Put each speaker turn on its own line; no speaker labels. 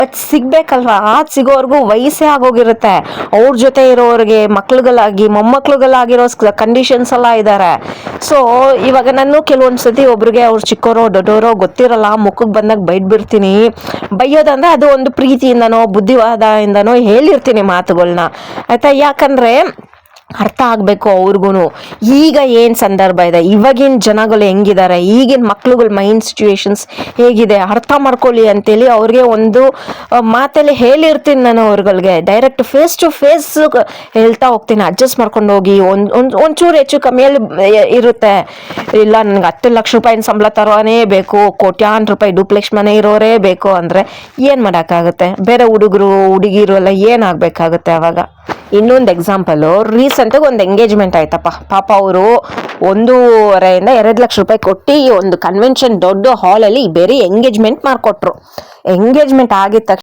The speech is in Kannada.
ಬಟ್ ಸಿಗ್ಬೇಕಲ್ವಾ, ಸಿಗೋವರೆಗೂ ವಯಸ್ಸೇ ಆಗೋಗಿರುತ್ತೆ. ಅವ್ರ ಜೊತೆ ಇರೋರಿಗೆ ಮಕ್ಳುಗಳಾಗಿ ಮೊಮ್ಮಕ್ಳುಗಳಾಗಿರೋ ಕಂಡೀಷನ್ಸ್ ಎಲ್ಲ ಇದ್ದಾರೆ. ಸೊ ಇವಾಗ ನಾನು ಕೆಲವೊಂದ್ಸತಿ ಒಬ್ರಿಗೆ ಅವ್ರು ಚಿಕ್ಕವರೋ ದೊಡ್ಡವರೋ ಗೊತ್ತಿರಲ್ಲ, ಮುಖಕ್ಕೆ ಬಂದಾಗ ಬೈದ್ಬಿಡ್ತೀನಿ. ಬೈಯೋದಂದ್ರೆ ಅದು ಒಂದು ಪ್ರೀತಿಯಿಂದನೋ ಬುದ್ಧಿವಾದದಿಂದನೋ ಹೇಳಿರ್ತೀನಿ ಮಾತುಗಳನ್ನ, ಆಯ್ತಾ. ಯಾಕಂದ್ರೆ ಅರ್ಥ ಆಗಬೇಕು ಅವ್ರಿಗೂ ಈಗ ಏನು ಸಂದರ್ಭ ಇದೆ, ಇವಾಗಿನ ಜನಗಳು ಹೆಂಗಿದ್ದಾರೆ, ಈಗಿನ ಮಕ್ಳುಗಳ ಮೈಂಡ್ ಸಿಚುವೇಶನ್ಸ್ ಹೇಗಿದೆ ಅರ್ಥ ಮಾಡ್ಕೊಳ್ಳಿ ಅಂತೇಳಿ ಅವ್ರಿಗೆ ಒಂದು ಮಾತಲ್ಲಿ ಹೇಳಿರ್ತೀನಿ. ನಾನು ಅವ್ರುಗಳಿಗೆ ಡೈರೆಕ್ಟ್ ಫೇಸ್ ಟು ಫೇಸ್ ಹೇಳ್ತಾ ಹೋಗ್ತೀನಿ, ಅಡ್ಜಸ್ಟ್ ಮಾಡ್ಕೊಂಡು ಹೋಗಿ. ಒಂಚೂರು ಹೆಚ್ಚು ಕಮ್ಮಿಯಲ್ಲಿ ಇರುತ್ತೆ. ಇಲ್ಲ ನನಗೆ 10 ಲಕ್ಷ ರೂಪಾಯಿನ ಸಂಬಳ ತರೋನೇ ಬೇಕು, ಕೋಟ್ಯಾಂತರ ರೂಪಾಯಿ ಡೂಪ್ಲೆಕ್ಸ್ ಮನೆ ಇರೋರೇ ಬೇಕು ಅಂದರೆ ಏನು ಮಾಡೋಕ್ಕಾಗುತ್ತೆ? ಬೇರೆ ಹುಡುಗಿರು ಎಲ್ಲ ಏನಾಗಬೇಕಾಗುತ್ತೆ ಅವಾಗ? ಇನ್ನೊಂದು ಎಕ್ಸಾಂಪಲು, ರೀಸೆಂಟಾಗಿ ಒಂದು ಎಂಗೇಜ್ಮೆಂಟ್ ಆಯ್ತಪ್ಪ. ಪಾಪ ಅವರು 1.5 ಇಂದ 2 ಲಕ್ಷ ರೂಪಾಯಿ ಕೊಟ್ಟು ಒಂದು ಕನ್ವೆನ್ಷನ್ ದೊಡ್ಡ ಹಾಲಲ್ಲಿ ಬೇರೆ ಎಂಗೇಜ್ಮೆಂಟ್ ಮಾಡಿಕೊಟ್ರು. ಎಂಗೇಜ್ಮೆಂಟ್ ಆಗಿದ ತಕ್ಷಣ